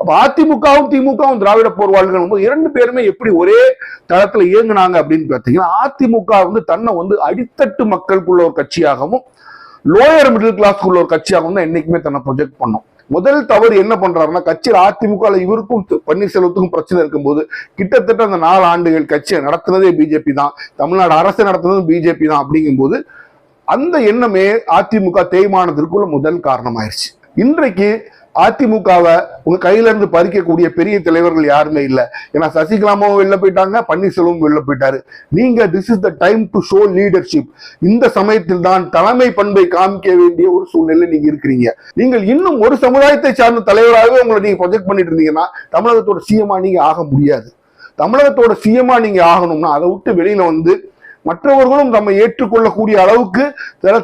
அப்ப அதிமுகவும் திமுகவும் திராவிட போர்வாள்கள் இரண்டு பேருமே எப்படி ஒரே தளத்துல இயங்குனாங்க அப்படின்னு பார்த்தீங்கன்னா, அதிமுக தன்னை அடித்தட்டு மக்களுக்குள்ள ஒரு கட்சியாகவும் லோயர் மிடில் கிளாஸ்க்குள்ள ஒரு கட்சியாகவும் தான் என்னைக்குமே தன்னை ப்ரொஜெக்ட் பண்ணும். முதல் தவறு என்ன பண்றாருன்னா, கட்சியில் அதிமுக இவருக்கும் பன்னீர்செல்வத்துக்கும் பிரச்சனை இருக்கும்போது கிட்டத்தட்ட அந்த 4 ஆண்டுகள் கட்சியை நடத்துனதே பிஜேபி தான், தமிழ்நாடு அரசு நடத்துனதும் பிஜேபி தான். அப்படிங்கும்போது அந்த எண்ணமே அதிமுக தேய்மானத்திற்குள்ள முதல் காரணமாயிருச்சு. இன்றைக்கு அதிமுகவை உங்க கையில இருந்து பறிக்கக்கூடிய பெரிய தலைவர்கள் யாருமே இல்லை. ஏன்னா சசிகலாமாவும் வெளில போயிட்டாங்க, பன்னீர்செல்வம் வெளில போயிட்டாரு. நீங்க this is the time to show leadership. இந்த சமயத்தில் தான் தலைமை பண்பை காமிக்க வேண்டிய ஒரு சூழ்நிலை நீங்க இருக்கிறீங்க. நீங்கள் இன்னும் ஒரு சமுதாயத்தை சார்ந்த தலைவராகவே உங்களை நீங்க ப்ரொஜெக்ட் பண்ணிட்டு இருந்தீங்கன்னா தமிழகத்தோட சிஎம்ஆ நீங்க ஆக முடியாது. தமிழகத்தோட சிஎம்ஆ நீங்க ஆகணும்னா அதை விட்டு வெளியில மற்றவர்களும் நம்ம ஏற்றுக்கொள்ளக்கூடிய அளவுக்கு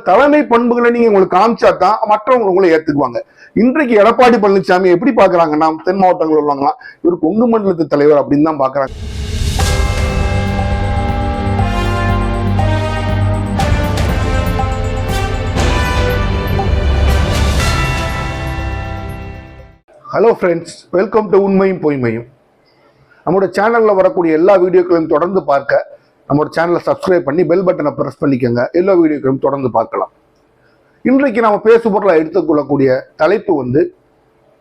தலைமை பண்புகளை நீங்க உங்களுக்கு காமிச்சா தான் மற்றவங்க உங்களை ஏத்துக்குவாங்க. இன்றைக்கு எடப்பாடி பழனிசாமி எப்படி பாக்குறாங்கன்னா, தென் மாவட்டங்கள் உள்ளவங்களாம் இவர் கொங்கு மண்டலத்து தலைவர் அப்படின்னு தான் பாக்குறாங்க. ஹலோ ஃப்ரெண்ட்ஸ், வெல்கம் டு உண்மையும் பொய்மையும். நம்மளோட சேனல்ல வரக்கூடிய எல்லா வீடியோக்களையும் தொடர்ந்து பார்க்க நம்மளோட சேனலை சப்ஸ்கிரைப் பண்ணி பெல் பட்டனை பிரஸ் பண்ணிக்கோங்க. எல்லா வீடியோக்களையும் தொடர்ந்து பார்க்கலாம். இன்றைக்கு நம்ம பேசு பொருளை எடுத்துக்கொள்ளக்கூடிய தலைப்பு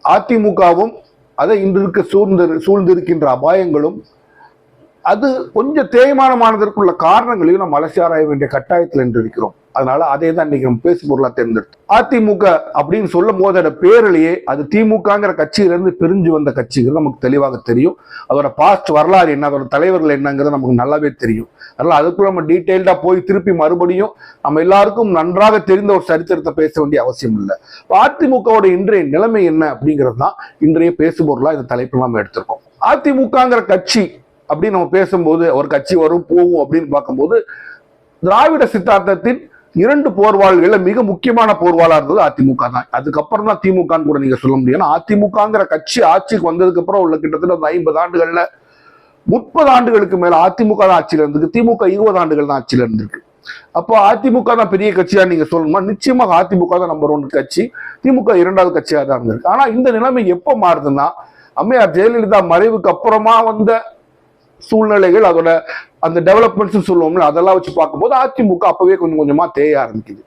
அதிமுகவும் அதை இன்றைக்கு சூழ்ந்திருக்கின்ற அபாயங்களும் அது கொஞ்சம் தேய்மானமானதற்குள்ள காரணங்களையும் நம்ம அலசி ஆராய வேண்டிய கட்டாயத்தில் என்று இருக்கிறோம். அதனால அதே தான் இன்னைக்கு நம்ம பேசு பொருளா தேர்ந்தெடுத்தோம். அதிமுக அப்படின்னு சொல்லும் போது அதோட பேரிலேயே அது திமுகங்கிற கட்சியிலிருந்து பிரிஞ்சு வந்த கட்சிகள் நமக்கு தெளிவாக தெரியும். அதோட பாஸ்ட் வரலாறு என்ன, அதோட தலைவர்கள் என்னங்கிறது நமக்கு நல்லாவே தெரியும். அதனால அதுக்குள்ள நம்ம டீட்டெயில்டா போய் திருப்பி மறுபடியும் நம்ம எல்லாருக்கும் நன்றாக தெரிந்த ஒரு சரித்திரத்தை பேச வேண்டிய அவசியம் இல்லை. அதிமுகவோட இன்றைய நிலைமை என்ன அப்படிங்கிறது தான் இன்றைய பேசு பொருளா இந்த தலைப்பு நம்ம எடுத்திருக்கோம். அதிமுகங்கிற கட்சி அப்படின்னு நம்ம பேசும்போது ஒரு கட்சி வரும் போகும் அப்படின்னு பார்க்கும்போது திராவிட சித்தாந்தத்தின் 2 போர்வாள்கள்ல மிக முக்கியமான போர்வாளா இருந்தது அதிமுக தான். அதுக்கப்புறம் தான் திமுக கூட நீங்க சொல்ல முடியும். அதிமுகங்கிற கட்சி ஆட்சிக்கு வந்ததுக்கு அப்புறம் உள்ள கிட்டத்தட்ட 50 ஆண்டுகள்ல 30 ஆண்டுகளுக்கு மேல அதிமுக தான் ஆட்சியில இருந்திருக்கு. திமுக 20 ஆண்டுகள் தான் ஆட்சியில இருந்திருக்கு. அப்போ அதிமுக தான் பெரிய கட்சியா நீங்க சொல்லணுமா? நிச்சயமாக அதிமுக தான் நம்பர் 1 கட்சி, திமுக 2வது கட்சியா தான் இருந்திருக்கு. ஆனா இந்த நிலைமை எப்ப மாறுதுன்னா, அம்மையார் ஜெயலலிதா மறைவுக்கு அப்புறமா வந்த சூழ்நிலைகள், அதோட அந்த டெவலப்மெண்ட்ஸ் சொல்லுவோம்ல, அதெல்லாம் வச்சு பார்க்கும்போது அதிமுக அப்பவே கொஞ்சம் கொஞ்சமா தேய ஆரம்பிக்குது.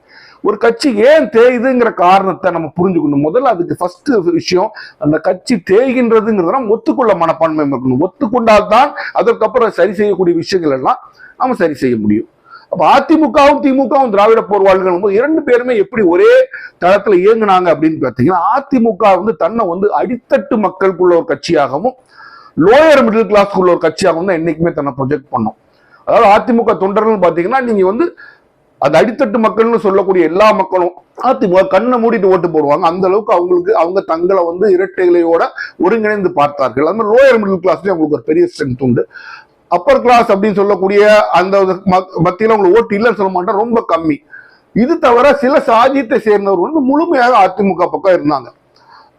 ஒரு கட்சி ஏன் தேயுதுங்கிற காரணத்தை நம்ம புரிஞ்சுக்கணும். முதல்ல அதுக்கு ஃபர்ஸ்ட் விஷயம், அந்த கட்சி தேய்கின்றதுங்கிறத நம்ம ஒத்துக்கொள்ள மனப்பான்மை இருக்கணும். ஒத்துக்கொண்டால்தான் அதற்கப்புறம் சரி செய்யக்கூடிய விஷயங்கள் எல்லாம் நம்ம சரி செய்ய முடியும். அப்ப அதிமுகவும் திமுகவும் திராவிட போர்வாள்கள் 2 பேருமே எப்படி ஒரே தளத்துல இயங்குனாங்க அப்படின்னு பார்த்தீங்கன்னா, அதிமுக தன்னை அடித்தட்டு மக்களுக்குள்ள ஒரு கட்சியாகவும் லோயர் மிடில் கிளாஸ்க்குள்ள ஒரு கட்சியாகவும் தான் என்னைக்குமே தன்னை ப்ரொஜெக்ட் பண்ணும். அதாவது அதிமுக தொண்டர்கள் பாத்தீங்கன்னா, நீங்க அந்த அடித்தட்டு மக்கள்னு சொல்லக்கூடிய எல்லா மக்களும் அதிமுக கண்ணை மூடிட்டு ஓட்டு போடுவாங்க. அந்த அளவுக்கு அவங்க தங்களை இரட்டைகளையோட ஒருங்கிணைந்து பார்த்தார்கள். அந்த லோயர் மிடில் கிளாஸ்லயும் அவங்களுக்கு ஒரு பெரிய ஸ்ட்ரென்த் உண்டு. அப்பர் கிளாஸ் அப்படின்னு சொல்லக்கூடிய அந்த மத்தியில உங்களுக்கு ஓட்டு இல்லைன்னு சொல்ல மாட்டேன், ரொம்ப கம்மி. இது தவிர சில சாதியத்தை சேர்ந்தவர் முழுமையாக அதிமுக பக்கம் இருந்தாங்க.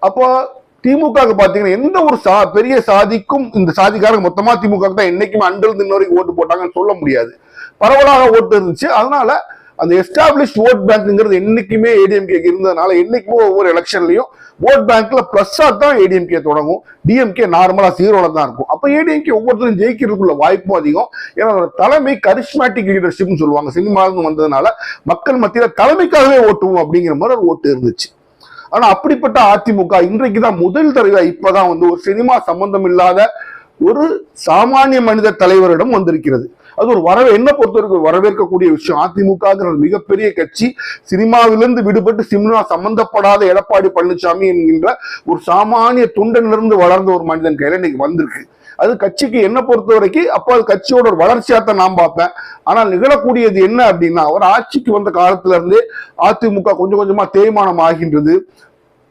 அப்போ திமுக பாத்தீங்கன்னா எந்த ஒரு பெரிய சாதிக்கும் இந்த சாதிக்காரங்க மொத்தமா திமுக தான் என்னைக்குமே அன்றிலிருந்து இன்ன வரைக்கும் ஓட்டு போட்டாங்கன்னு சொல்ல முடியாது. பரவலாக ஓட்டு இருந்துச்சு. அதனால அந்த எஸ்டாப்ளிஷ் ஓட் பேங்க்ங்கிறது என்னைக்குமே ஏடிஎம்கே இருந்ததுனால என்னைக்குமே ஒவ்வொரு எலெக்ஷன்லயும் ஓட் பேங்க்ல பிளஸ்ஸா தான் ஏடிஎம்கே தொடங்கும். டிஎம்கே நார்மலா 0ல தான் இருக்கும். அப்ப ஏடிஎம்கே ஒவ்வொருத்தரும் ஜெயிக்கிறதுக்குள்ள வாய்ப்பும் அதிகம். ஏன்னா தலைமை கரிஸ்மேட்டிக் லீடர்ஷிப்னு சொல்லுவாங்க. சினிமாவுக்கு வந்ததுனால மக்கள் மத்தியில தலைமைக்காகவே ஓட்டுவோம் அப்படிங்கிற மாதிரி ஒரு ஓட்டு இருந்துச்சு. ஆனா அப்படிப்பட்ட அதிமுக இன்றைக்குதான் முதல் தடவை இப்பதான் ஒரு சினிமா சம்பந்தம் இல்லாத ஒரு சாமானிய மனித தலைவரிடம் வந்திருக்கிறது. அது ஒரு என்ன பொறுத்தவரைக்கும் வரவேற்கக்கூடிய விஷயம். அதிமுக மிகப்பெரிய கட்சி சினிமாவிலிருந்து விடுபட்டு சினிமா சம்பந்தப்படாத எடப்பாடி பழனிசாமி என்கின்ற ஒரு சாமானிய தொண்டனிலிருந்து வளர்ந்த ஒரு மனிதன் கையில இன்னைக்கு வந்திருக்கு. அது கட்சிக்கு என்ன பொறுத்த வரைக்கும் அப்போ அது கட்சியோட ஒரு வளர்ச்சியாத்தான் நான் பார்ப்பேன். ஆனால் நிகழக்கூடியது என்ன அப்படின்னா, அவர் ஆட்சிக்கு வந்த காலத்துல இருந்தே அதிமுக கொஞ்சம் கொஞ்சமா தேய்மானம் ஆகின்றது.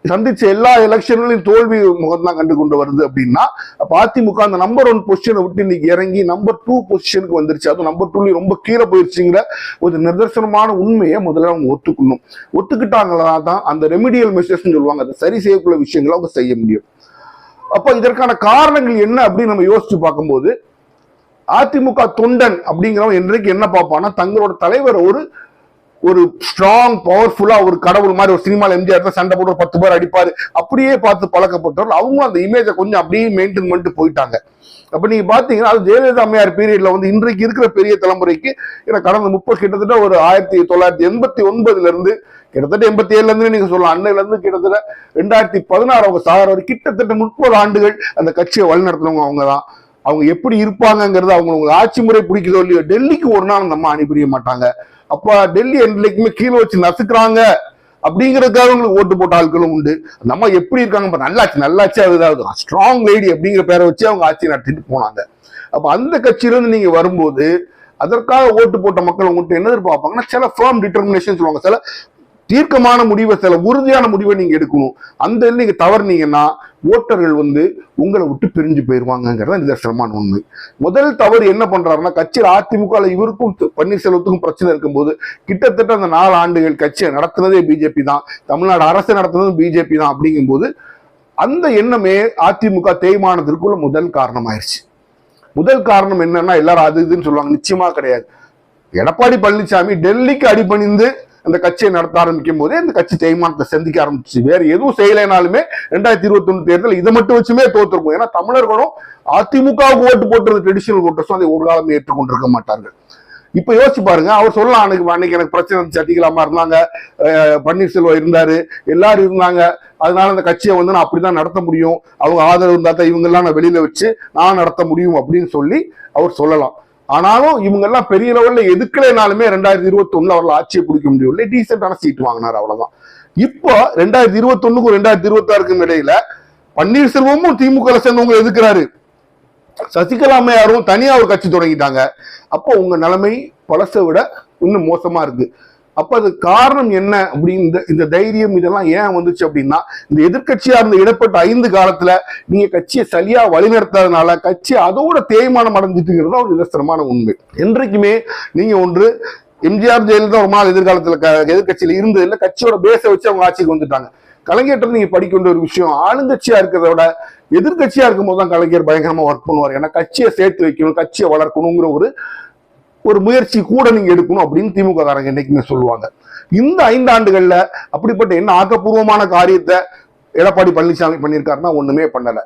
சந்திச்ச எல்லா எலெக்ஷன்களையும் தோல்வி முகம்தான் கண்டு கொண்டு வருது அப்படின்னா, அப்ப அதிமுக அந்த நம்பர் 1 பொசிஷனை விட்டு இன்னைக்கு இறங்கி நம்பர் 2 பொசிஷனுக்கு வந்துருச்சு. அது நம்பர் 2 ரொம்ப கீழே போயிருச்சுங்கிற ஒரு நிதர்சனமான உண்மையை முதல்ல அவங்க ஒத்துக்கணும். ஒத்துக்கிட்டாங்களா தான் அந்த ரெமிடியல் மெஷர்ஸ் சொல்லுவாங்க, அதை சரி செய்யக்கூடிய விஷயங்களை அவங்க செய்ய முடியும். அப்ப இதற்கான காரணங்கள் என்ன அப்படின்னு நம்ம யோசிச்சு பார்க்கும்போது, அதிமுக தொண்டன் அப்படிங்கிறவங்க என்றைக்கு என்ன பார்ப்பான்னா, தங்களோட தலைவர் ஒரு ஒரு ஸ்ட்ராங் பவர்ஃபுல்லா ஒரு கடவுள் மாதிரி ஒரு சினிமால எம்ஜிஆர் சண்டை போட்டு 10 பேர் அடிப்பாரு அப்படியே பார்த்து பழக்கப்பட்டவர்கள் அவங்களும் அந்த இமேஜை கொஞ்சம் அப்படியே மெயின்டைன் பண்ணிட்டு போயிட்டாங்க. அப்ப நீங்க பாத்தீங்கன்னா அது ஜெயலலிதா அம்மையார் பீரியட்ல வந்து இன்றைக்கு இருக்கிற பெரிய தலைமுறைக்கு கடந்த 30 கிட்டத்தட்ட ஒரு 1989 இருந்து கிட்டத்தட்ட 87 இருந்து நீங்க சொல்லலாம், அன்னையில இருந்து கிட்டத்தட்ட 2016 அவங்க சாகர வரை கிட்டத்தட்ட 30 ஆண்டுகள் அந்த கட்சியை வழிநடத்துறவங்க அவங்கதான். அவங்க எப்படி இருப்பாங்கிறது அவங்க ஆட்சி முறை பிடிக்குதோ இல்லையோ டெல்லிக்கு ஒரு நாள் நம்ம அனுப்பிய மாட்டாங்க. அப்ப டெல்லி என்றைக்குமே கீழே வச்சு நசுக்குறாங்க அப்படிங்கிறதுக்காக அவங்களுக்கு ஓட்டு போட்ட ஆட்களும் உண்டு. நம்ம எப்படி இருக்காங்க நல்லாச்சு அதாவது ஸ்ட்ராங் லேடி அப்படிங்கிற பேரை வச்சு அவங்க ஆட்சி நடத்திட்டு போனாங்க. அப்ப அந்த கட்சியிலிருந்து நீங்க வரும்போது அதற்காக ஓட்டு போட்ட மக்கள் உங்கள்கிட்ட என்ன எதிர்பார்ப்பாங்கன்னா சில ஃபர்ம் டிட்டர்மினேஷன் சொல்லுவாங்க, சில தீர்க்கமான முடிவை, சில உறுதியான முடிவை நீங்க எடுக்கணும். அந்த நீங்க தவறுனீங்கன்னா ஓட்டர்கள் வந்து உங்களை விட்டு பிரிஞ்சு போயிருவாங்கிறத நிதர்சனமான உண்மை. முதல் தவறு என்ன பண்றாருன்னா, கட்சியில் அதிமுக இவருக்கும் பன்னீர்செல்வத்துக்கும் பிரச்சனை இருக்கும்போது கிட்டத்தட்ட அந்த 4 ஆண்டுகள் கட்சியை நடத்துனதே பிஜேபி தான், தமிழ்நாடு அரசு நடத்துனதும் பிஜேபி தான். அப்படிங்கும்போது அந்த எண்ணமே அதிமுக தேய்மானத்திற்குள்ள முதல் காரணம் ஆயிடுச்சு. முதல் காரணம் என்னன்னா, எல்லாரும் அது இதுன்னு சொல்லுவாங்க, நிச்சயமா கிடையாது. எடப்பாடி பழனிசாமி டெல்லிக்கு அடிபணிந்து அந்த கட்சியை நடத்த ஆரம்பிக்கும் போதே அந்த கட்சி தேய்மானத்தை சந்திக்க ஆரம்பிச்சு. வேற எதுவும் செய்யலைனாலுமே 2021 தேர்தல் இதை மட்டும் வச்சுமே தோற்றுருக்கும். ஏன்னா தமிழர்களும் அதிமுகவுக்கு ஓட்டு போட்டு ட்ரெடிஷனல் ஓட்டர்ஸும் அதை ஒரு காலம் ஏற்றுக்கொண்டிருக்க மாட்டார்கள். இப்ப யோசிச்சு பாருங்க, அவர் சொல்லலாம் அன்னைக்கு எனக்கு பிரச்சனை இருந்துச்சு, அதிகலாமா இருந்தாங்க, பன்னீர்செல்வம் இருந்தாரு, எல்லாரும் இருந்தாங்க, அதனால அந்த கட்சியை வந்து நான் அப்படிதான் நடத்த முடியும், அவங்க ஆதரவு இருந்தா தான் இவங்க எல்லாம் நான் வெளியில வச்சு நான் நடத்த முடியும் அப்படின்னு சொல்லி அவர் சொல்லலாம். ஆனாலும் இவங்க எல்லாம் பெரிய லெவல்ல எதுக்கலைனாலுமே 2021 அவர்கள் ஆட்சியை பிடிக்க முடியவில்லை, டீசென்டான சீட் வாங்கினார், அவ்வளவுதான். இப்போ 2021க்கும் 2026க்கும் இடையில பன்னீர்செல்வமும் திமுக சேர்ந்தவங்க எதுக்குறாரு, சசிகலா அம்மையாரும் தனியா ஒரு கட்சி தொடங்கிட்டாங்க. அப்போ உங்க நிலைமை பழசை விட இன்னும் மோசமா இருக்கு. அப்ப அது காரணம் என்ன அப்படின்னு இந்த தைரியம் இதெல்லாம் ஏன் வந்துச்சு அப்படின்னா, இந்த எதிர்கட்சியா இருந்த இடப்பட்ட 5 காலத்துல நீங்க கட்சியை சரியா வழிநடத்தாதனால கட்சி அதோட தேய்மானம் அடைஞ்சிட்டுங்கிறது ஒரு நிதர்சனமான உண்மை. என்றைக்குமே நீங்க ஒன்று எம்ஜிஆர் ஜெயலலிதா ஒரு நாள் எதிர்காலத்துல எதிர்கட்சியில இருந்தது இல்லை, கட்சியோட பேச வச்சு அவங்க ஆட்சிக்கு வந்துட்டாங்க. கலைஞர் நீங்க படிக்க வேண்டிய ஒரு விஷயம், ஆளுங்கட்சியா இருக்கிறத விட எதிர்கட்சியா இருக்கும் போது தான் கலைஞர் பயங்கரமா ஒர்க் பண்ணுவார். ஏன்னா கட்சியை சேர்த்து வைக்கணும், கட்சியை வளர்க்கணுங்கிற ஒரு முயற்சி கூட நீங்க எடுக்கணும் அப்படின்னு திமுக காரங்க என்னைக்குமே சொல்லுவாங்க. இந்த 5 ஆண்டுகள்ல அப்படிப்பட்ட என்ன ஆக்கப்பூர்வமான காரியத்தை எடப்பாடி பழனிசாமி பண்ணியிருக்காருன்னா ஒண்ணுமே பண்ணல.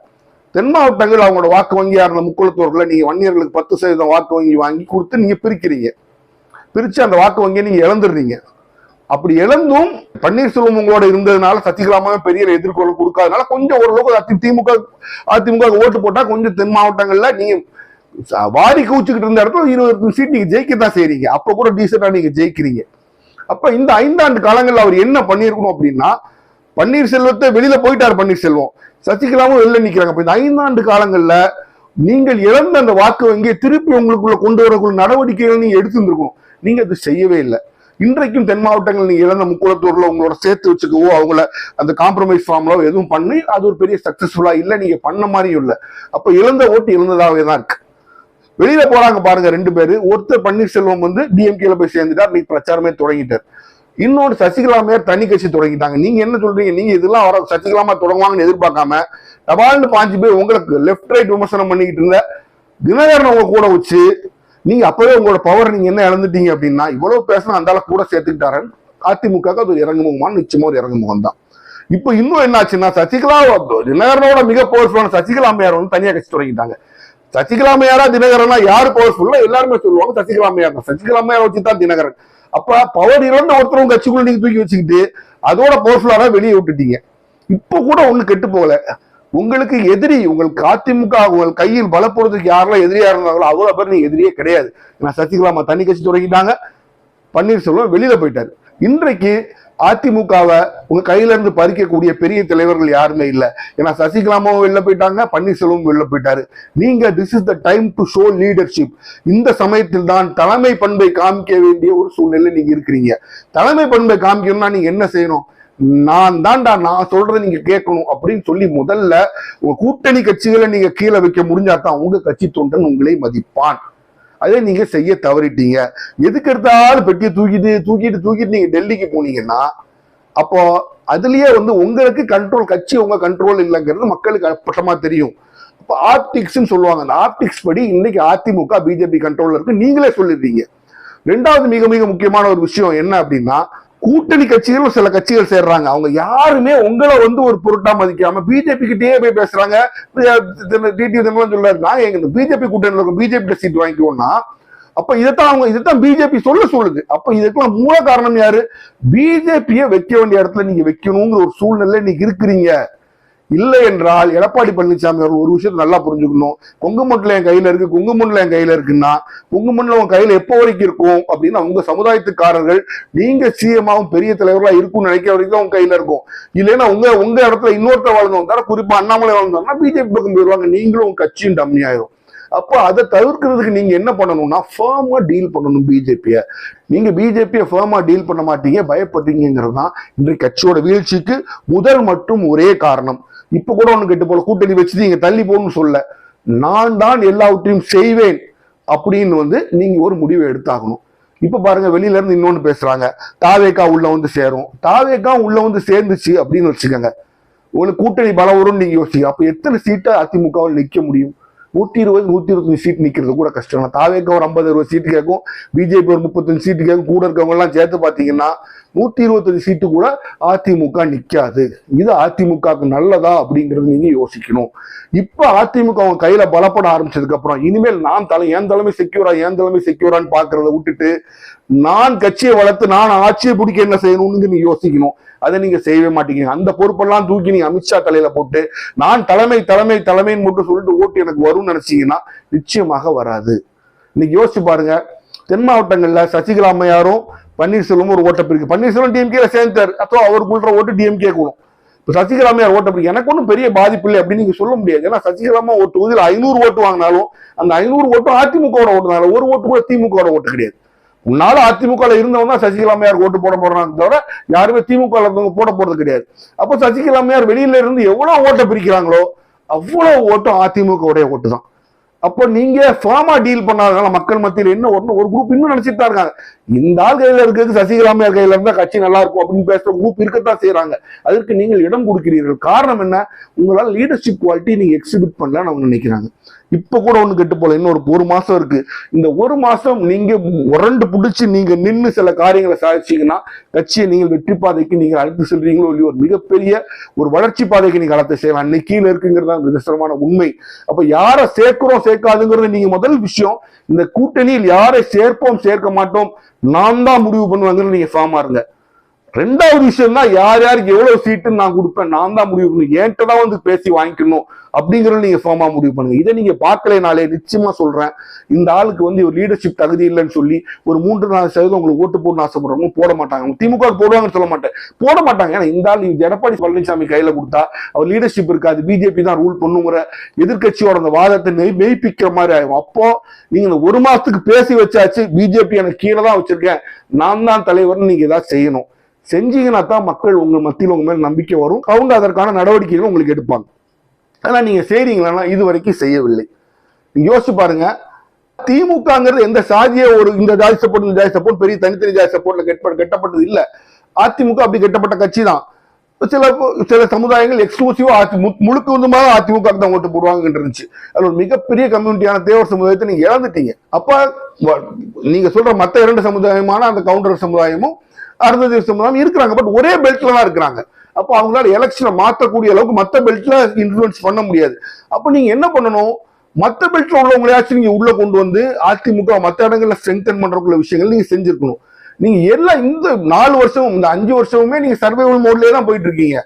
தென் மாவட்டங்கள் அவங்களோட வாக்கு வங்கியா இருந்த முக்குளத்தூர்ல நீங்க வன்னியர்களுக்கு 10% வாக்கு வங்கி வாங்கி கொடுத்து நீங்க பிரிச்சு அந்த வாக்கு வங்கியை நீங்க இழந்துடுறீங்க. அப்படி இழந்தும் பன்னீர்செல்வம் உங்களோட இருந்ததுனால சசிகலாமாவே பெரிய எதிர்கொள்ள கொடுக்காதனால கொஞ்சம் ஓரளவுக்கு அதிமுக ஓட்டு போட்டா கொஞ்சம் தென் மாவட்டங்கள்ல நீங்க வாரி கூச்சுக்கிட்டு இருந்த இடத்துல 20 சீட் நீங்க ஜெயிக்கத்தான் செய்றீங்க. அப்ப கூட டீசெண்டா நீங்க ஜெயிக்கிறீங்க. அப்ப இந்த 5 ஆண்டு காலங்கள்ல அவர் என்ன பண்ணிருக்கணும் அப்படின்னா, பன்னீர்செல்வத்தை வெளியில போயிட்டாரு பன்னீர்செல்வம், சசிகலாவும் வெளில நிக்கிறாங்க. அப்ப இந்த 5 ஆண்டு காலங்கள்ல நீங்கள் இழந்த அந்த வாக்கு வங்கியை திருப்பி உங்களுக்குள்ள கொண்டு வரக்கூடிய நடவடிக்கைகள் நீங்க எடுத்துருக்கணும். நீங்க அது செய்யவே இல்லை. இன்றைக்கும் தென் மாவட்டங்கள் நீங்க இழந்த முக்குளத்தூர்ல உங்களோட சேர்த்து வச்சுக்கவோ அவங்கள அந்த காம்ப்ரமைஸ் ஃபார்ம்ல எதுவும் பண்ணி அது ஒரு பெரிய சக்சஸ்ஃபுல்லா இல்லை, நீங்க பண்ண மாதிரியும் இல்லை. அப்ப இழந்த ஓட்டு இழந்ததாவே தான் இருக்கு. வெளியில போறாங்க பாருங்க 2 பேரு, ஒருத்தர் பன்னீர்செல்வம் வந்து டிஎம்கேல போய் சேர்ந்துட்டார், நீ பிரச்சாரமே தொடங்கிட்டார். இன்னொரு சசிகலாமையார் தனி கட்சி தொடங்கிட்டாங்க. நீங்க என்ன சொல்றீங்க, நீங்க இதெல்லாம் வர சசிகலாமா தொடங்குவாங்கன்னு எதிர்பார்க்காம டபால்னு பாஞ்சு போய் உங்களுக்கு லெப்ட் ரைட் விமர்சனம் பண்ணிக்கிட்டு இருந்த தினகரன் உங்க கூட வச்சு நீங்க அப்பவே உங்களோட பவர் நீங்க என்ன இழந்துட்டீங்க அப்படின்னா, இவ்வளவு பேசினா அந்த கூட சேர்த்துக்கிட்டாரன் அதிமுக அது ஒரு இறங்குமுகமான நிச்சயமா ஒரு இறங்குமுகம் தான். இப்போ இன்னும் என்ன ஆச்சுன்னா, சசிகலா தினகரனோட மிக பவர்ஃபுல்லான சசிகலா அம்மையார் வந்து தனியா கட்சி தொடங்கிட்டாங்க. சசிகலா அம்மையாரா தினகரனா யாரு பவர்ஃபுல்லா எல்லாருமே சொல்லுவாங்க சசிகலா அம்மையார் தான். சசிகலா அம்மையார் வச்சுதான் தினகரன். அப்ப பவர் இறந்த ஒருத்தரும் கட்சிக்குள்ள நீங்க தூக்கி வச்சுக்கிட்டு அதோட பவர்ஃபுல்லா வெளியே விட்டுட்டீங்க. இப்ப கூட ஒண்ணு கெட்டு போகல. உங்களுக்கு எதிரி உங்களுக்கு அதிமுக உங்கள் கையில் பலப்படுறதுக்கு யாரெல்லாம் எதிரியா இருந்தாங்களோ அவ்வளவு பேர் நீங்க எதிரியே கிடையாது. ஏன்னா சசிகலா தனி கட்சி தொடங்கிட்டாங்க, பன்னீர்செல்வம் வெளியில போயிட்டாரு. இன்றைக்கு அதிமுகவை உங்க கையில இருந்து பறிக்கக்கூடிய பெரிய தலைவர்கள் யாருமே இல்லை. ஏன்னா சசிகலாமாவும் வெளில போயிட்டாங்க, பன்னீர்செல்வம் வெளில போயிட்டாரு. நீங்க this is the time to show leadership. இந்த சமயத்தில் தான் தலைமை பண்பை காமிக்க வேண்டிய ஒரு சூழ்நிலை நீங்க இருக்கிறீங்க. தலைமை பண்பை காமிக்கணும்னா நீங்க என்ன செய்யணும், நான் சொல்றதை நீங்க கேட்கணும் அப்படின்னு சொல்லி முதல்ல உங்க கூட்டணி கட்சிகளை நீங்க கீழே வைக்க முடிஞ்சாதான் உங்க கட்சி தொண்டன் உங்களை மதிப்பான். அதே நீங்க செய்ய தவறிட்டீங்க. எதுக்கு எடுத்தாலும் பெட்டியை தூக்கிட்டு நீங்க டெல்லிக்கு போனீங்கன்னா அப்போ அதுலயே வந்து உங்களுக்கு கண்ட்ரோல், கட்சி உங்க கண்ட்ரோல் இல்லைங்கிறது மக்களுக்கு அப்பட்டமா தெரியும். அப்ப ஆப்டிக்ஸ் சொல்லுவாங்க, அந்த ஆப்டிக்ஸ் படி இன்னைக்கு அதிமுக பிஜேபி கண்ட்ரோல்ல இருக்கு நீங்களே சொல்லிடுறீங்க. ரெண்டாவது மிக மிக முக்கியமான ஒரு விஷயம் என்ன அப்படின்னா, கூட்டணி கட்சிகளும் சில கட்சிகள் சேர்றாங்க. அவங்க யாருமே உங்களை வந்து ஒரு பொருட்டா மதிக்காம பிஜேபி கிட்டே போய் பேசுறாங்க. சொல்றாரு, நான் எங்க பிஜேபி கூட்டணியில் இருக்கும், பிஜேபி சீட் வாங்கிக்குவோம்னா, அப்ப இதைத்தான் பிஜேபி சொல்லுது. அப்ப இதுக்கெல்லாம் மூல காரணம் யாரு? பிஜேபியை வைக்க வேண்டிய இடத்துல நீங்க வைக்கணுங்கிற ஒரு சூழ்நிலை நீங்க இருக்கிறீங்க. இல்லை என்றால் எடப்பாடி பழனிசாமி அவர் ஒரு விஷயத்தை நல்லா புரிஞ்சுக்கணும். கொங்கு மண்டலம் என் கையில இருக்கு, கொங்கு மண்டலம் என் கையில இருக்குன்னா, கொங்கு மண்டலம் உங்க கையில எப்போ வரைக்கும் இருக்கும் அப்படின்னா, உங்க சமுதாயத்துக்காரர்கள் நீங்க சிஎமாவும் பெரிய தலைவர்களா இருக்கும்னு நினைக்கிற வரைக்கும் உங்க கையில இருக்கும். இல்லைன்னா உங்க இடத்துல இன்னொருத்தர் வாழ்ந்தவங்க, குறிப்பா அண்ணாமலை வாழ்ந்தோம்னா பிஜேபி பக்கம் போயிடுவாங்க, நீங்களும் உங்க கட்சியும் டம்மி ஆயிரும். அப்போ அதை தவிர்க்கிறதுக்கு நீங்க என்ன பண்ணணும்னா, ஃபர்மா டீல் பண்ணணும் பிஜேபியை. நீங்க பிஜேபியை ஃபர்மா டீல் பண்ண மாட்டீங்க, பயப்படுறீங்கிறது தான் இன்றைக்கு கட்சியோட வீழ்ச்சிக்கு முதல் மற்றும் ஒரே காரணம். இப்ப கூட ஒண்ணு கெட்டு போல, கூட்டணி வச்சு நீங்க தள்ளி போகணும்னு சொல்ல, நான் தான் எல்லாவற்றையும் செய்வேன் அப்படின்னு வந்து நீங்க ஒரு முடிவை எடுத்தாகணும். இப்ப பாருங்க, வெளியில இருந்து இன்னொன்னு பேசுறாங்க, தாவேக்கா உள்ள வந்து சேரும். தாவேக்கா உள்ள வந்து சேர்ந்துச்சு அப்படின்னு வச்சுக்கோங்க, உங்களுக்கு கூட்டணி பலம் வரும்னு நீங்க யோசிக்க. அப்ப எத்தனை சீட்டை அதிமுகவில் நிக்க முடியும்? 120 125 சீட் நிக்கிறது கூட கஷ்டம். தாவேக்கா ஒரு 50-60 சீட்டு கேட்கும், பிஜேபி ஒரு 35 சீட்டு கேட்கும். கூட இருக்கவங்க எல்லாம் சேர்த்து பாத்தீங்கன்னா 125 சீட்டு கூட அதிமுக நிக்காது. இது அதிமுகவுக்கு நல்லதா அப்படிங்கறது நீங்க யோசிக்கணும். இப்ப அதிமுக அவங்க கையில பலப்பட ஆரம்பிச்சதுக்கு அப்புறம் இனிமேல் என் தலைமை செக்யூரான்னு பாக்குறத விட்டுட்டு, நான் கட்சியை வளர்த்து நான் ஆட்சியை பிடிக்க என்ன செய்யணும்னு நீங்க யோசிக்கணும். அதை நீங்க செய்யவே மாட்டீங்க. அந்த பொறுப்பெல்லாம் தூக்கி நீங்க அமித்ஷா தலையில போட்டு நான் தலைமைன்னு மட்டும் சொல்லிட்டு ஓட்டு எனக்கு வரும்னு நினைச்சீங்கன்னா நிச்சயமாக வராது. இன்னைக்கு யோசிச்சு பாருங்க, தென் மாவட்டங்கள்ல சசிகலா அம்மையாரும் பன்னீர்செல்வம் ஒரு ஓட்ட பிரிக்கு. பன்னீர்செல்வம் டிஎம்கே சேர்ந்தார், அப்போ அவருக்குள்ள ஓட்டு டிஎம்கே கூடும். இப்ப சசிகலா அம்மையார் ஓட்ட பிரிக்கு, எனக்கு ஒன்றும் பெரிய பாதிப்பு இல்லை அப்படின்னு நீங்க சொல்ல முடியாது. ஏன்னா சசிகலா அம்மா ஒரு தொகுதியில் 500 ஓட்டு வாங்கினாலும் அந்த 500 ஓட்டும் அதிமுக ஓட்டுனால, ஒரு ஓட்டு கூட திமுக ஓட்டு கிடையாது. உன்னால அதிமுக இருந்தவங்க தான் சசிகலா அம்மையார் ஓட்டு போட போறாங்க தவிர யாருமே திமுக இருந்தவங்க போட போறது கிடையாது. அப்ப சசிகலா அம்மையார் வெளியில இருந்து எவ்வளவு ஓட்டை பிரிக்கிறாங்களோ அவ்வளவு ஓட்டும் அதிமுக உடைய ஓட்டு தான். அப்போ நீங்க ஃபார்மா டீல் பண்ணாதனால மக்கள் மத்தியில் என்ன ஒரு குரூப் இன்னும் நினைச்சிட்டு தான் இருக்காங்க, இந்த ஆள் கையில இருக்கிறது சசிகலா அம்மையார் கையில இருந்தா கட்சி நல்லா இருக்கும் அப்படின்னு பேசுற குரூப் இருக்கத்தான் செய்யறாங்க. அதற்கு நீங்கள் இடம் கொடுக்கிறீர்கள். காரணம் என்ன? உங்களால் லீடர்ஷிப் குவாலிட்டி நீங்க எக்ஸிபிட் பண்ணலாம்னு அவங்க நினைக்கிறாங்க. இப்ப கூட ஒண்ணு கெட்டு போல, இன்னும் ஒரு மாசம் இருக்கு. இந்த ஒரு மாசம் நீங்க உரண்டு பிடிச்சு நீங்க நின்று சில காரியங்களை சாதிச்சீங்கன்னா கட்சியை நீங்கள் வெற்றி பாதைக்கு நீங்க அழைத்து செல்றீங்களோ இல்லையோ, ஒரு மிகப்பெரிய ஒரு வளர்ச்சி பாதைக்கு நீங்க அழைத்து செய்யலாம். அன்னைக்கு கீழே இருக்குங்கிறது நிதர்சனமான உண்மை. அப்ப யாரை சேர்க்கிறோம் சேர்க்காதுங்கிறது நீங்க முதல் விஷயம். இந்த கூட்டணியில் யாரை சேர்ப்போம் சேர்க்க மாட்டோம் நான் தான் முடிவு பண்ணுவாங்கன்னு நீங்க ஃபார்மா இருங்க. ரெண்டாவது விஷயம் தான், யார் யாருக்கு எவ்வளவு சீட்டுன்னு நான் கொடுப்பேன் நான் தான் முடிவு பண்ணுவேன், என்கிட்ட தான் வந்து பேசி வாங்கிக்கணும் அப்படிங்கறது நீங்க ஃபார்மா முடிவு பண்ணுங்க. இதை நீங்க பார்க்கலைனாலே நிச்சயமா சொல்றேன், இந்த ஆளுக்கு வந்து ஒரு லீடர்ஷிப் தகுதி இல்லைன்னு சொல்லி ஒரு 3-4% உங்களுக்கு ஓட்டு போடணும்னு ஆசைப்படுறவங்க போட மாட்டாங்க. திமுக போடுவாங்கன்னு சொல்ல மாட்டேன், போட மாட்டாங்க. ஏன்னா இந்த ஆள் எடப்பாடி பழனிசாமி கையில கொடுத்தா அவர் லீடர்ஷிப் இருக்காது, பிஜேபி தான் ரூல் பண்ணுங்கிற எதிர்கட்சியோட அந்த வாதத்தை மெய்ப்பிக்கிற மாதிரி ஆகும். அப்போ நீங்க இந்த ஒரு மாசத்துக்கு பேசி வச்சாச்சு, பிஜேபி எனக்கு கீழே தான் வச்சிருக்கேன், நான் தான் தலைவர்னு நீங்க ஏதாவது செய்யணும். செஞ்சீங்கன்னா தான் மக்கள் உங்க மத்தியில் உங்க மேல் நம்பிக்கை வரும், அவங்க அதற்கான நடவடிக்கைகள் உங்களுக்கு எடுப்பாங்க. ஆனா நீங்க செய்றீங்களா? இது வரைக்கும் செய்யவில்லை. நீங்க யோசிச்சு பாருங்க, திமுகங்கிறது எந்த சாதிய ஒரு இந்த ஜாதி சப்போர்ட் இந்த ஜாதி சப்போர்ட் பெரிய தனித்தனி ஜாதி சப்போர்ட்ல கட்டப்பட்டது இல்ல. அதிமுக அப்படி கட்டப்பட்ட கட்சி தான். சில சமுதாயங்கள் எக்ஸ்க்ளூசிவா முழுக்க வந்துமாக அதிமுக தான் ஓட்டு போடுவாங்க இருந்துச்சு. அது ஒரு மிகப்பெரிய கம்யூனிட்டியான தேவர் சமுதாயத்தை நீங்க இழந்துட்டீங்க. அப்ப நீங்க சொல்ற மற்ற 2 சமுதாயமான அந்த கவுண்டர் சமுதாயமும் அருந்ததி சமுதாயம் இருக்கிறாங்க, பட் ஒரே பெல்ட்ல தான் இருக்கிறாங்க. அப்போ அவங்களால எலெக்ஷனை மாற்றக்கூடிய அளவுக்கு மற்ற பெல்ட்ல இன்ஃபுளுன்ஸ் பண்ண முடியாது. அப்ப நீங்க என்ன பண்ணணும், மற்ற பெல்ட்ல உள்ளவங்களையாச்சும் நீங்க உள்ள கொண்டு வந்து அதிமுக மற்ற இடங்கள்ல ஸ்ட்ரெங்தன் பண்றதுக்குள்ள விஷயங்கள் நீங்க செஞ்சிருக்கணும். நீங்க எல்லாம் இந்த 4 வருஷமும் இந்த 5 வருஷமுமே நீங்க சர்வைவல் மோட்லயே தான் போயிட்டு இருக்கீங்க.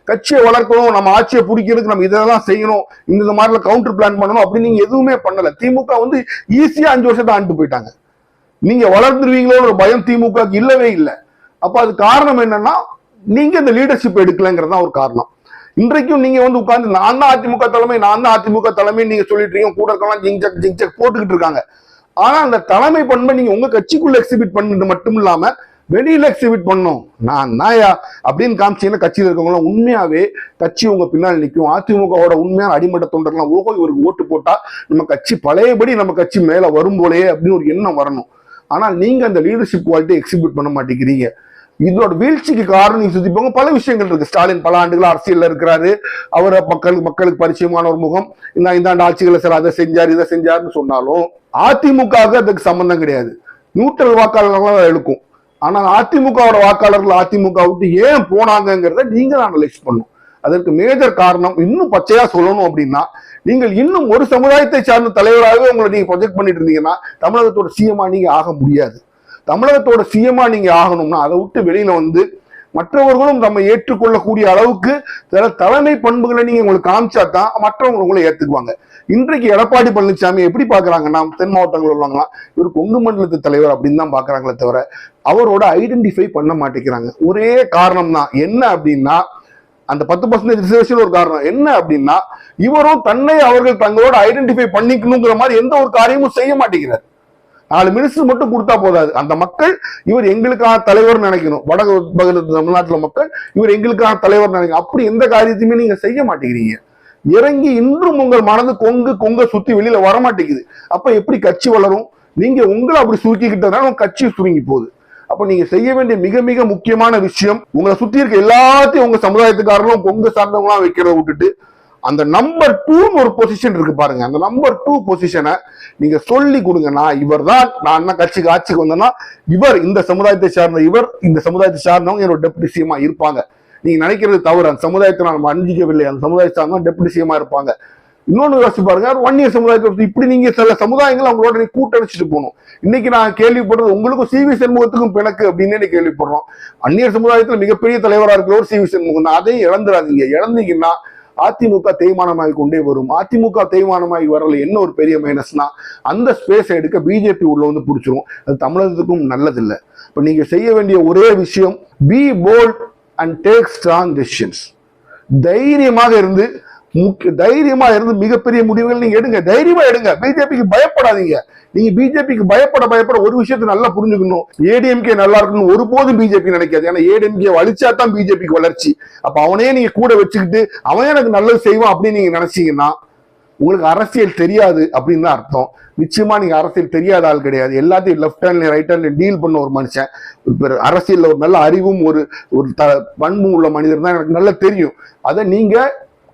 கட்சியை வளர்க்கணும், நம்ம ஆட்சியை பிடிக்கிறதுக்கு நம்ம இதெல்லாம் செய்யணும், இந்த மாதிரி கவுண்டர் பிளான் பண்ணணும் அப்படின்னு நீங்க எதுவுமே பண்ணல. திமுக வந்து ஈஸியா 5 வருஷத்தை ஆண்டு போயிட்டாங்க. நீங்க வளர்ந்துருவீங்களோ ஒரு பயம் திமுக இல்லவே இல்லை. அப்ப அது காரணம் என்னன்னா, நீங்க இந்த லீடர்ஷிப் எடுக்கலங்கிறது ஒரு காரணம். இன்றைக்கும் நீங்க வந்து உட்கார்ந்து நான் தான் அதிமுக தலைமை நீங்க சொல்லிட்டு இருக்கீங்க, கூட இருக்கலாம் ஜிங்சக் போட்டுக்கிட்டு இருக்காங்க. ஆனா அந்த தலைமை பண்பை நீங்க உங்க கட்சிக்குள்ள எக்ஸிபிட் பண்ணது மட்டும் இல்லாம வெளியில எக்ஸிபிட் பண்ணும், நான் நாயா அப்படின்னு காமிச்சீங்கன்னா கட்சியில் இருக்கவங்க உண்மையாவே கட்சி உங்க பின்னால் நிற்கும். அதிமுகவோட உண்மையான அடிமட்ட தொண்டர்லாம் ஓகோ இவருக்கு ஓட்டு போட்டா நம்ம கட்சி பழையபடி நம்ம கட்சி மேல வரும் போலே அப்படின்னு ஒரு எண்ணம் வரணும். ஆனா நீங்க அந்த லீடர்ஷிப் குவாலிட்டி எக்ஸிபிட் பண்ண மாட்டேங்கிறீங்க. இதோட வீழ்ச்சிக்கு காரணம் நீங்க சுத்தி போங்க, பல விஷயங்கள் இருக்கு. ஸ்டாலின் பல ஆண்டுகள் அரசியல்ல இருக்கிறாரு, அவரை மக்களுக்கு பரிச்சயமான ஒரு முகம். இந்த 5 ஆண்டு ஆட்சிகளை சார் அதை செஞ்சார் இதை செஞ்சாருன்னு சொன்னாலும் அதிமுக அதுக்கு சம்பந்தம் கிடையாது. நியூட்ரல் வாக்காளர்களாக தான் இருக்கும். ஆனால் அதிமுகவோட வாக்காளர்கள் அதிமுக விட்டு ஏன் போனாங்கிறத நீங்க தான் அனலைஸ் பண்ணும். அதற்கு மேஜர் காரணம் இன்னும் பச்சையா சொல்லணும் அப்படின்னா, நீங்கள் இன்னும் ஒரு சமுதாயத்தை சார்ந்த தலைவராகவே உங்களை நீங்க ப்ரொஜெக்ட் பண்ணிட்டு இருந்தீங்கன்னா தமிழகத்தோட சிஎம்ஆ நீங்க ஆக முடியாது. தமிழகத்தோட சிஎம்ஆ நீங்க ஆகணும்னா அதை விட்டு வெளியில வந்து மற்றவர்களும் நம்ம ஏற்றுக்கொள்ளக்கூடிய அளவுக்கு சில தலைமை பண்புகளை நீங்க உங்களுக்கு காமிச்சா தான் மற்றவங்க உங்களை ஏத்துக்குவாங்க. இன்றைக்கு எடப்பாடி பழனிசாமி எப்படி பாக்குறாங்கன்னா, தென் மாவட்டங்கள் உள்ளவங்களாம் இவர் கொங்கு மண்டலத்து தலைவர் அப்படின்னு தான் பாக்குறாங்களே தவிர அவரோட ஐடென்டிஃபை பண்ண மாட்டேங்கிறாங்க. ஒரே காரணம் தான். என்ன அப்படின்னா, அந்த 10% ரிசர்வேஷன் ஒரு காரணம். என்ன அப்படின்னா, இவரும் தன்னை அவர்கள் தங்களோட ஐடென்டிஃபை பண்ணிக்கணுங்கிற மாதிரி எந்த ஒரு காரியமும் செய்ய மாட்டேங்கிறார். 4 மினிஸ்டர் மட்டும் கொடுத்தா போதாது. அந்த மக்கள் இவர் எங்களுக்கான தலைவர் நினைக்கணும். வடக்கு தமிழ்நாட்டுல மக்கள் இவர் எங்களுக்கான தலைவர் நினைக்கணும். அப்படி எந்த காரியத்தையுமே நீங்க செய்ய மாட்டேங்கிறீங்க. இறங்கி இன்றும் உங்கள் மனது கொங்க சுத்தி வெளியில வர மாட்டேங்குது. அப்ப எப்படி கட்சி வளரும்? நீங்க உங்களை அப்படி சுருக்கிக்கிட்டதுனால கட்சி சுருங்கி போகுது. அப்ப நீங்க செய்ய வேண்டிய மிக மிக முக்கியமான விஷயம், உங்களை சுத்தி இருக்க எல்லாத்தையும் உங்க சமுதாயத்துக்காரங்களும் கொங்கு சார்ந்தவங்களாம் வைக்கிறத விட்டுட்டு அந்த நம்பர் 2 ஒரு பொசிஷன் இருக்கு பாருங்க. அந்த நம்பர் 2 பொசிஷனை நீங்க சொல்லி கொடுங்க. நான் என்ன கட்சிக்கு ஆட்சிக்கு வந்தேன்னா இவர் இந்த சமுதாயத்தை சார்ந்த இவர் இந்த சமுதாயத்தை சார்ந்தவங்க என்னோட டெப்டி சிஎம்மா இருப்பாங்க. நீங்க நினைக்கிறது தவறு. அந்த சமுதாயத்தை நம்ம அஞ்சிக்கவில்லை. அந்த சமுதாயத்தை சார்ந்தவங்க டெப்டி சிஎம்மா இருப்பாங்க. இன்னொன்னு யோசிச்சு பாருங்க, வன்னியர் சமுதாயத்தை இப்படி நீங்க சில சமுதாயங்கள் அவங்களோட நீ கூட்டணிச்சுட்டு போகணும். இன்னைக்கு நான் கேள்விப்படுறது உங்களுக்கும் சிவி சண்முகத்துக்கும் பிணக்கு அப்படின்னு கேள்விப்படுறோம். அந்நியர் சமுதாயத்துல மிகப்பெரிய தலைவராக இருக்கிறவர் சிவி சண்முகம் தான். அதையும் இழந்துடாதீங்க. இழந்தீங்கன்னா அதிமுக தேய்மானமாகி கொண்டே வரும். அதிமுக தேய்மானமாகி வரல என்ன ஒரு பெரிய மைனஸ்னா, அந்த ஸ்பேஸை எடுக்க பிஜேபி உள்ள வந்து பிடிச்சிரும். அது தமிழகத்துக்கும் நல்லதில்லை. இப்ப நீங்க செய்ய வேண்டிய ஒரே விஷயம், B bolt and take strong decisions. தைரியமாக இருந்து மிகப்பெரிய முடிவுகள் நீங்க எடுங்க. தைரியமா எடுங்க. பிஜேபிக்கு பயப்படாதீங்க. நீங்க பிஜேபிக்கு பயப்பட ஒரு விஷயத்தை நல்லா புரிஞ்சுக்கணும். ஏடிஎம்கே நல்லா இருக்கணும் ஒருபோதும் பிஜேபி நினைக்காது. ஏன்னா ஏடிஎம்கே வலிச்சா தான் பிஜேபிக்கு வளர்ச்சி. அப்ப அவனே நீங்க கூட வச்சுக்கிட்டு அவனே எனக்கு நல்லது செய்வான் அப்படின்னு நீங்க நினைச்சீங்கன்னா உங்களுக்கு அரசியல் தெரியாது அப்படின்னு தான் அர்த்தம். நிச்சயமா நீங்க அரசியல் தெரியாத ஆள் கிடையாது. எல்லாத்தையும் லெஃப்ட் ஹேண்ட்ல ரைட் ஹேண்ட்ல டீல் பண்ண ஒரு மனுஷன். அரசியல்ல ஒரு நல்ல அறிவும் ஒரு பண்பும் உள்ள மனிதர் தான் எனக்கு நல்லா தெரியும். அதை நீங்க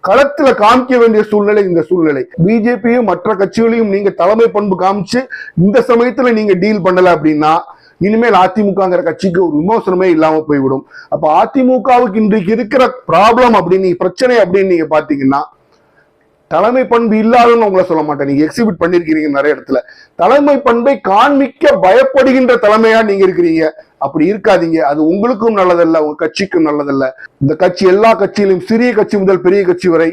களத்துல காமிக்க வேண்டிய சூழ்நிலை இந்த சூழ்நிலை. பிஜேபியும் மற்ற கட்சிகளையும் நீங்க தலைமை பண்பு காமிச்சு இந்த சமயத்துல நீங்க டீல் பண்ணல அப்படின்னா இனிமேல் அதிமுகங்கிற கட்சிக்கு ஒரு விமர்சனமே இல்லாம போய்விடும். அப்ப அதிமுகவுக்கு இன்றைக்கு இருக்கிற ப்ராப்ளம் அப்படின்னு பிரச்சனை அப்படின்னு நீங்க பாத்தீங்கன்னா, தலைமை பண்பு இல்லாதன்னு உங்களை சொல்ல மாட்டேன். நீங்க எக்ஸிபிட் பண்ணிருக்கீங்க நிறைய இடத்துல. தலைமை பண்பை காண்பிக்க பயப்படுகின்ற தலைமையா நீங்க இருக்கிறீங்க. அப்படி இருக்காதீங்க. அது உங்களுக்கும் நல்லதல்ல, உங்க கட்சிக்கும் நல்லதல்ல. இந்த கட்சி எல்லா கட்சியிலும் சிறிய கட்சி முதல் பெரிய கட்சி வரை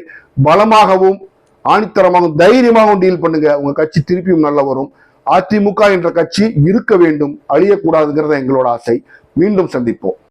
பலமாகவும் ஆணித்தரமாகவும் தைரியமாகவும் டீல் பண்ணுங்க. உங்க கட்சி திருப்பியும் நல்ல வரும். அதிமுக என்ற கட்சி இருக்க வேண்டும், அழியக்கூடாதுங்கிறத எங்களோட ஆசை. மீண்டும் சந்திப்போம்.